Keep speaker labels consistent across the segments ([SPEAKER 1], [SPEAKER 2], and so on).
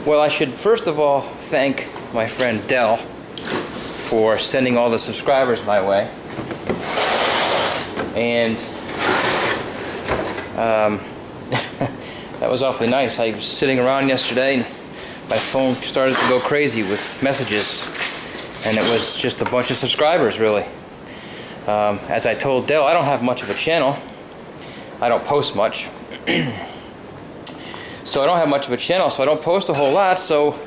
[SPEAKER 1] Well, I should first of all thank my friend Del for sending all the subscribers my way. And that was awfully nice. I was sitting around yesterday and my phone started to go crazy with messages, and it was just a bunch of subscribers, really. As I told Del, I don't have much of a channel. I don't post much. So I don't have much of a channel, so I don't post a whole lot, so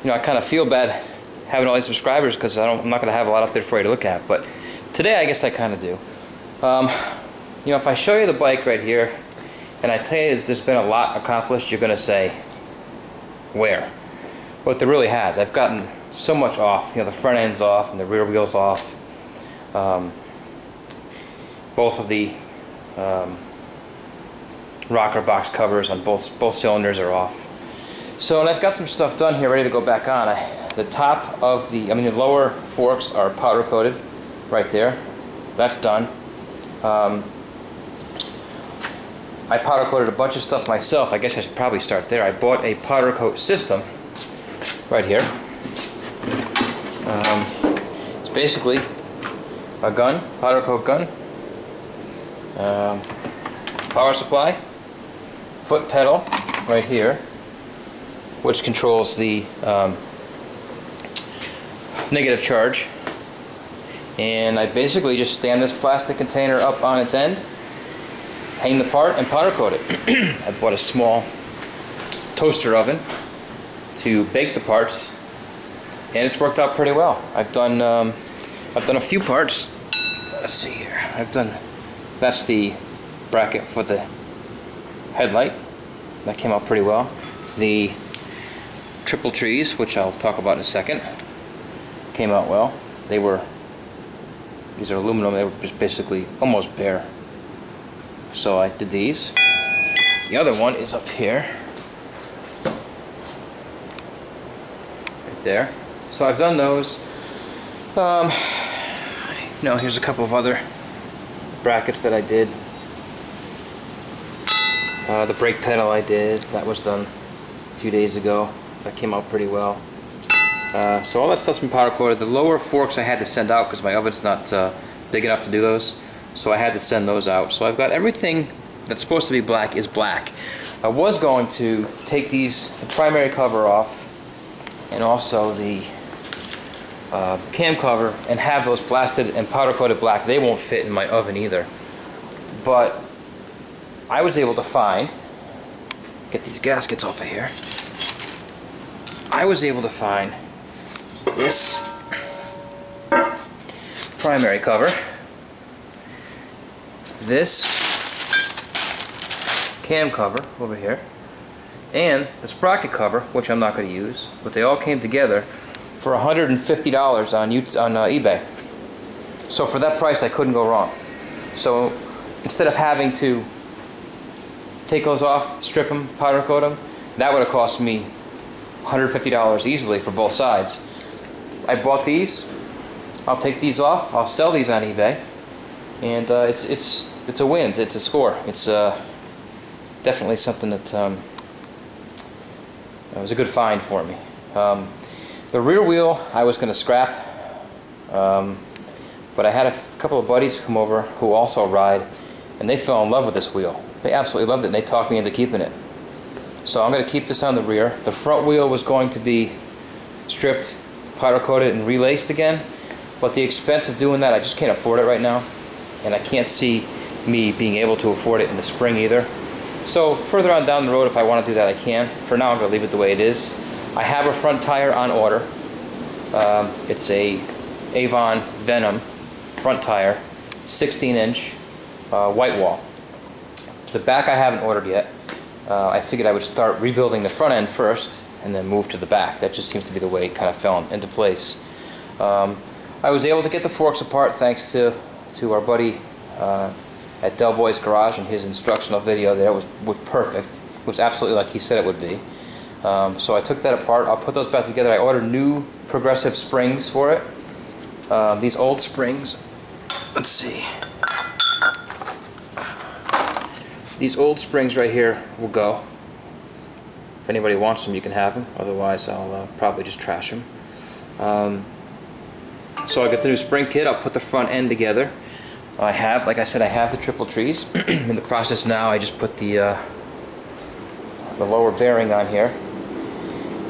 [SPEAKER 1] I kind of feel bad having all these subscribers because I'm not going to have a lot up there for you to look at. But today I guess I kind of do. If I show you the bike right here and I tell you there's been a lot accomplished, you're going to say, where? But there really has. I've gotten so much off. The front end's off and the rear wheel's off. Both of the rocker box covers on both cylinders are off. So, and I've got some stuff done here ready to go back on. The top of the lower forks are powder coated right there. That's done. I powder coated a bunch of stuff myself. I guess I should probably start there. I bought a powder coat system right here. It's basically a gun, powder coat gun, power supply, foot pedal right here, which controls the negative charge. And I basically just stand this plastic container up on its end, hang the part, and powder coat it. I bought a small toaster oven to bake the parts, and it's worked out pretty well. I've done a few parts. Let's see here. That's the bracket for the headlight. That came out pretty well. The triple trees, which I'll talk about in a second, came out well. These are aluminum. They were just basically almost bare. So I did these. The other one is up here. Right there. So I've done those. Here's a couple of other brackets that I did. The brake pedal I did. That was done a few days ago. That came out pretty well. So all that stuff's been powder coated. The lower forks I had to send out because my oven's not big enough to do those. So I had to send those out. So I've got everything that's supposed to be black is black. I was going to take the primary cover off and also the cam cover and have those blasted and powder coated black. They won't fit in my oven either. But I was able to get these gaskets off of here. I was able to find this primary cover, this cam cover over here, and the sprocket cover, which I'm not going to use, but they all came together for $150 on eBay. So for that price I couldn't go wrong. So instead of having to take those off, strip them, powder coat them, that would have cost me $150 easily for both sides. I bought these. I'll take these off. I'll sell these on eBay, and it's a win. It's a score. It's definitely something that was a good find for me. The rear wheel I was going to scrap, but I had a couple of buddies come over who also ride, and they fell in love with this wheel. They absolutely loved it, and they talked me into keeping it. So I'm going to keep this on the rear. The front wheel was going to be stripped, powder coated, and relaced again, but the expense of doing that, I just can't afford it right now, and I can't see me being able to afford it in the spring either. So further on down the road, if I want to do that, I can. For now, I'm going to leave it the way it is. I have a front tire on order. It's a Avon Venom front tire, 16-inch white wall. The back I haven't ordered yet. I figured I would start rebuilding the front end first and then move to the back. That just seems to be the way it kind of fell into place. I was able to get the forks apart thanks to our buddy at Delboys Garage and his instructional video there was perfect. It was absolutely like he said it would be. So I took that apart. I'll put those back together. I ordered new progressive springs for it. These old springs, let's see. These old springs right here will go. If anybody wants them, you can have them. Otherwise, I'll probably just trash them. So I got the new spring kit. I'll put the front end together. I have, like I said, I have the triple trees. In the process now, I just put the lower bearing on here,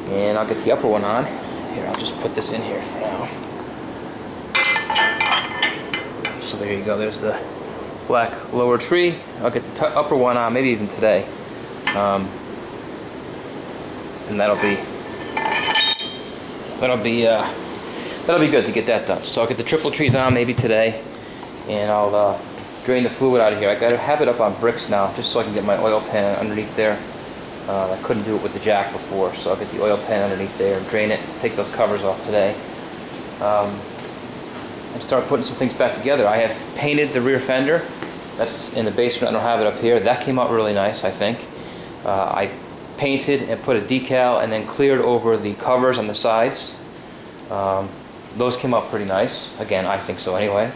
[SPEAKER 1] and I'll get the upper one on. Here, I'll just put this in here for now. So there you go. There's the black lower tree. I'll get the upper one on, maybe even today, and that'll be good to get that done. So I'll get the triple trees on maybe today, and I'll drain the fluid out of here. I gotta have it up on bricks now, just so I can get my oil pan underneath there. I couldn't do it with the jack before, so I'll get the oil pan underneath there, drain it, take those covers off today, and start putting some things back together. I have painted the rear fender. That's in the basement. I don't have it up here. That came out really nice, I think. I painted and put a decal and then cleared over the covers on the sides. Those came out pretty nice. Again, I think so anyway.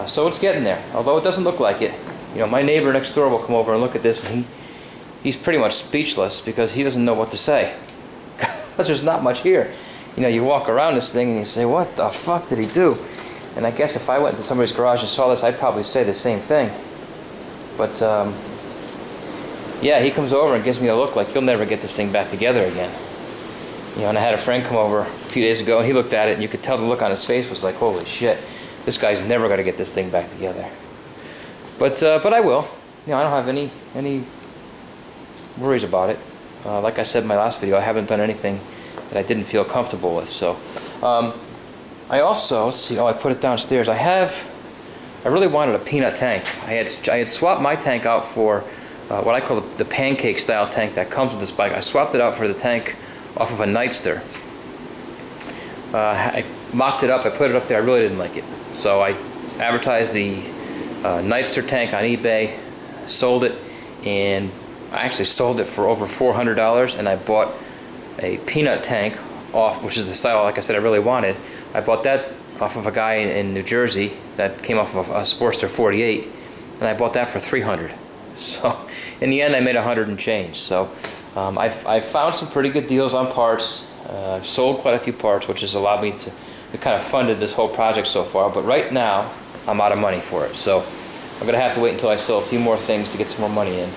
[SPEAKER 1] So it's getting there, although it doesn't look like it. You know, my neighbor next door will come over and look at this, and he's pretty much speechless because he doesn't know what to say. Because there's not much here. You know, you walk around this thing and you say, what the fuck did he do? And I guess if I went to somebody's garage and saw this, I'd probably say the same thing. But, yeah, he comes over and gives me a look like you'll never get this thing back together again. You know, and I had a friend come over a few days ago, and he looked at it, and you could tell the look on his face was like, holy shit, this guy's never going to get this thing back together. But I will. You know, I don't have any worries about it. Like I said in my last video, I haven't done anything that I didn't feel comfortable with. So, I also, let's see, I put it downstairs. I really wanted a peanut tank. I had swapped my tank out for what I call the pancake style tank that comes with this bike. I swapped it out for the tank off of a Nightster. I mocked it up, I put it up there, I really didn't like it. So I advertised the Nightster tank on eBay, sold it, and I actually sold it for over $400, and I bought a peanut tank off, which is the style, like I said, I really wanted. I bought that off of a guy in New Jersey that came off of a Sportster 48, and I bought that for $300. So in the end, I made $100 and change. So I've found some pretty good deals on parts. I've sold quite a few parts, which has allowed me to kind of funded this whole project so far. But right now, I'm out of money for it. So I'm going to have to wait until I sell a few more things to get some more money in.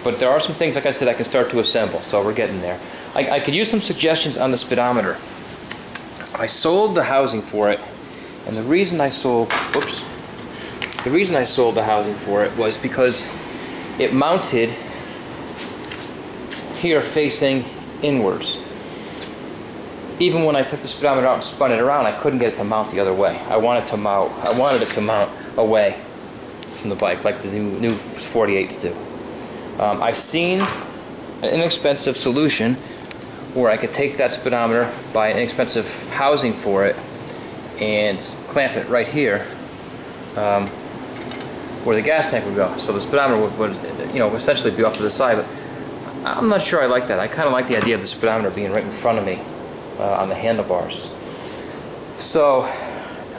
[SPEAKER 1] But there are some things, like I said, I can start to assemble. So we're getting there. I could use some suggestions on the speedometer. I sold the housing for it, and the reason I sold, the reason I sold the housing for it was because it mounted here facing inwards. Even when I took the speedometer out and spun it around, I couldn't get it to mount the other way. I wanted it to mount away from the bike, like the new 48s do. I've seen an inexpensive solution where I could take that speedometer, buy an inexpensive housing for it, and clamp it right here where the gas tank would go. So the speedometer would you know, essentially be off to the side. But I'm not sure I like that. I kind of like the idea of the speedometer being right in front of me on the handlebars. So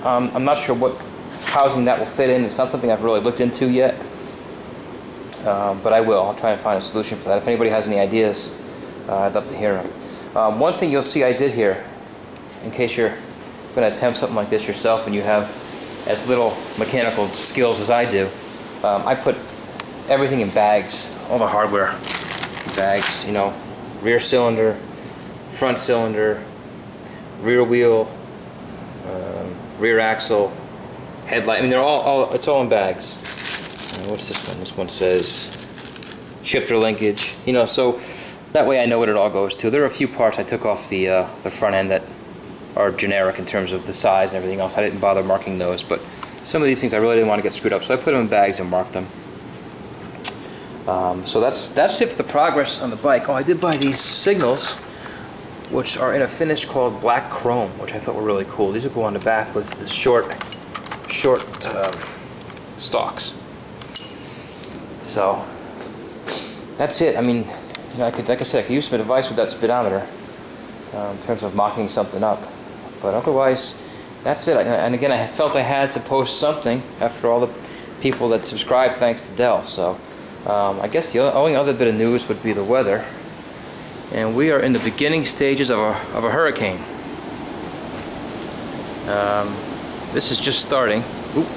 [SPEAKER 1] I'm not sure what housing that will fit in. It's not something I've really looked into yet, but I will. I'll try and find a solution for that. If anybody has any ideas, I'd love to hear them. One thing you'll see I did here, in case you're going to attempt something like this yourself and you have as little mechanical skills as I do, I put everything in bags, all the hardware in bags, you know, rear cylinder, front cylinder, rear wheel, rear axle, headlight. I mean, they're all it's all in bags. What's this one? This one says shifter linkage. You know, so that way I know what it all goes to. There are a few parts I took off the front end that are generic in terms of the size and everything else. I didn't bother marking those, but some of these things I really didn't want to get screwed up, so I put them in bags and marked them. So that's it for the progress on the bike. Oh, I did buy these signals, which are in a finish called black chrome, which I thought were really cool. These will go on the back with the short stalks. So that's it. I mean, you know, like I said, I could use some advice with that speedometer in terms of mocking something up, but otherwise, that's it. And again, I felt I had to post something after all the people that subscribed, thanks to Dell. So I guess the only other bit of news would be the weather. And we are in the beginning stages of a hurricane. This is just starting. Oop.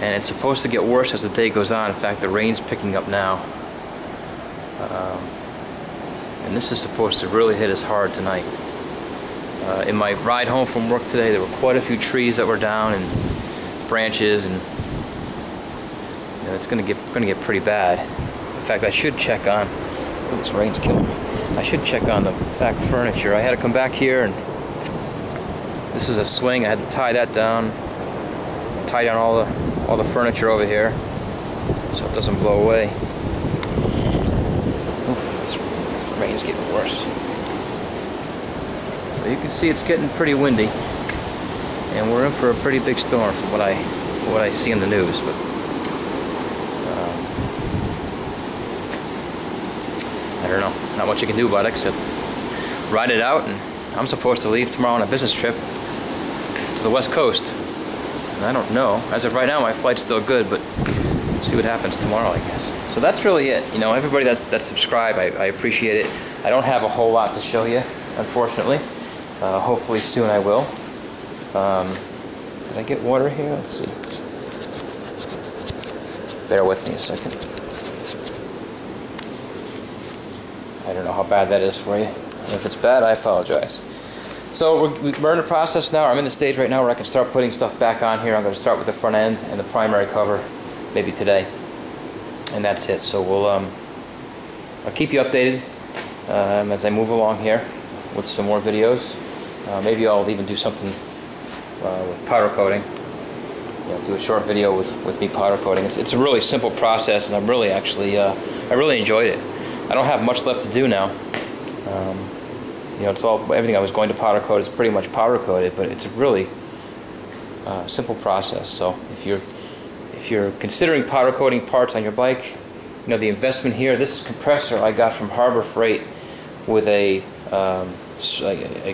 [SPEAKER 1] And it's supposed to get worse as the day goes on. In fact, the rain's picking up now. And this is supposed to really hit us hard tonight. In my ride home from work today, there were quite a few trees that were down and branches, and it's gonna get pretty bad. In fact, I should check on. Oh, this rain's killing me. I should check on the back furniture. I had to come back here, and this is a swing. I had to tie that down, tie down all the furniture over here, so it doesn't blow away. Oof, this rain's getting worse. So you can see it's getting pretty windy, and we're in for a pretty big storm from what I see in the news. But I don't know, not much you can do about it except ride it out. And I'm supposed to leave tomorrow on a business trip to the West Coast, and I don't know. As of right now, my flight's still good, but we'll see what happens tomorrow, I guess. So that's really it. You know, everybody that's subscribed, I appreciate it. I don't have a whole lot to show you, unfortunately. Hopefully soon I will. Did I get water here? Let's see. Bear with me a second. I don't know how bad that is for you. And if it's bad, I apologize. So we're in the process now. I'm in the stage right now where I can start putting stuff back on here. I'm going to start with the front end and the primary cover, maybe today, and that's it. So I'll keep you updated as I move along here with some more videos. Maybe I'll even do something with powder coating. You know, do a short video with me powder coating. It's a really simple process, and I'm really actually I really enjoyed it. I don't have much left to do now. You know, everything I was going to powder coat is pretty much powder coated, but it's a really simple process. So if you're considering powder coating parts on your bike, you know, the investment here. This compressor I got from Harbor Freight with a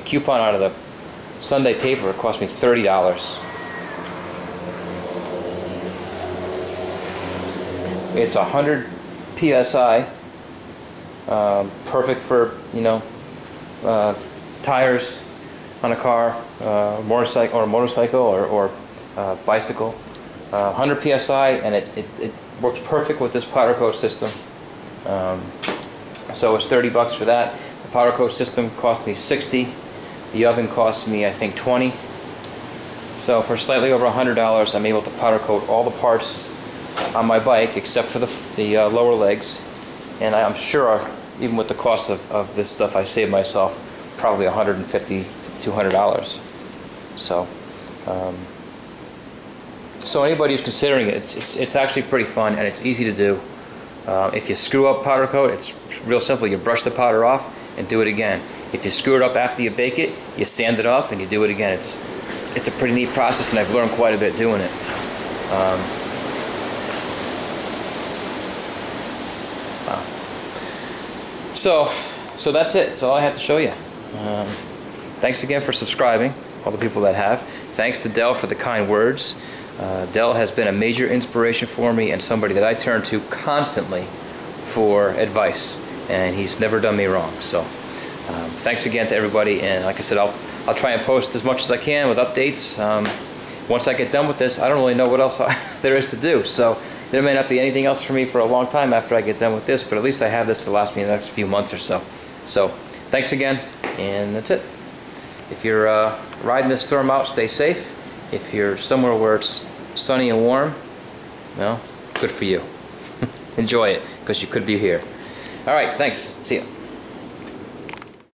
[SPEAKER 1] coupon out of the Sunday paper. It cost me $30. It's 100 psi. Perfect for, you know, tires on a car, motorcycle or bicycle. 100 psi, and it works perfect with this powder coat system. So it's $30 for that. The powder coat system cost me $60. The oven cost me, I think, $20. So for slightly over $100, I'm able to powder coat all the parts on my bike except for the lower legs. And I'm sure, even with the cost of this stuff, I saved myself probably $150 to $200. So anybody who's considering it, it's actually pretty fun, and it's easy to do. If you screw up powder coat, it's real simple. You brush the powder off and do it again. If you screw it up after you bake it, you sand it off and you do it again. It's a pretty neat process, and I've learned quite a bit doing it. Wow. So that's it. That's all I have to show you. Thanks again for subscribing, all the people that have. Thanks to Del for the kind words. Del has been a major inspiration for me and somebody that I turn to constantly for advice, and he's never done me wrong. So thanks again to everybody, and like I said, I'll try and post as much as I can with updates. Once I get done with this, I don't really know what else there is to do, so there may not be anything else for me for a long time after I get done with this, but at least I have this to last me the next few months or so. So thanks again, and that's it. If you're riding this storm out, stay safe. If you're somewhere where it's sunny and warm, well, good for you. Enjoy it, because you could be here. All right, thanks. See ya.